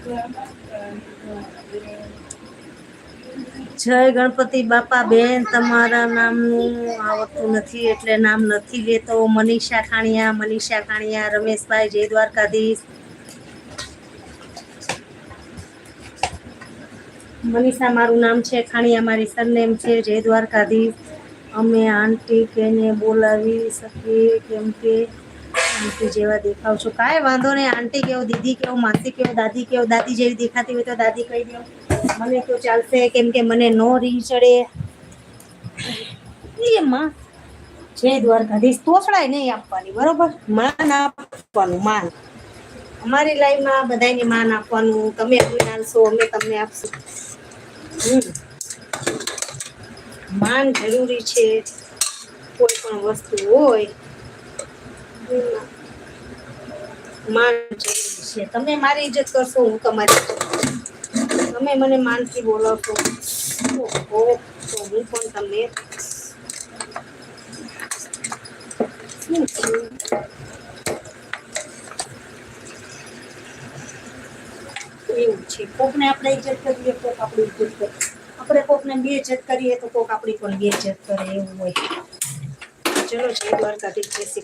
જય ગણપતિ બાપા બેન, તમારા નામનું આવડતું નથી એટલે નામ નથી લેતો. મનીષા ખાણિયા, રમેશભાઈ જય દ્વારકાધીશ. મનીષા મારું નામ છે, ખાણિયા મારી સરનેમ છે. જય દ્વારકાધીશ. અમે આંટી કેને બોલાવી શકીએ કેમ કે આંટી જેવા દેખાવ છો. કાંઈ વાંધો નહીં. આંટી કેવો, દીદી કેવો, માસી કેવો, દાદી કેવો. દાદી જેવી દેખાતી હોય તો દાદી કહી દો, મને તો ચાલશે કેમ કે મને નો રીહ ચડે. એમાં જય દ્વારકાધીશ. તોછડાય નહીં આપવાની, બરોબર? માન આપવાનું, માન. અમારી લાઈફમાં બધાને માન આપવાનું. તમે અમને આપશો, અમે તમને આપશું. માન જરૂરી છે. કોઈ પણ વસ્તુ હોય માન જરૂરી છે. તમે મારી ઇજ્જત કરશો, હું તમારી ઇજ્જત કરીશ. તમે મને માનથી બોલાવશો તો હું પણ તમને એવું છે. કોકને આપણે ઇજ્જત કરીએ, કોક આપણી ઇજ્જત કરે. આપણે કોકને બે ઇજ્જત કરીએ તો કોક આપણી પણ બે ઇજ્જત કરે, એવું હોય. ચલો જય દ્વારકાધીશ.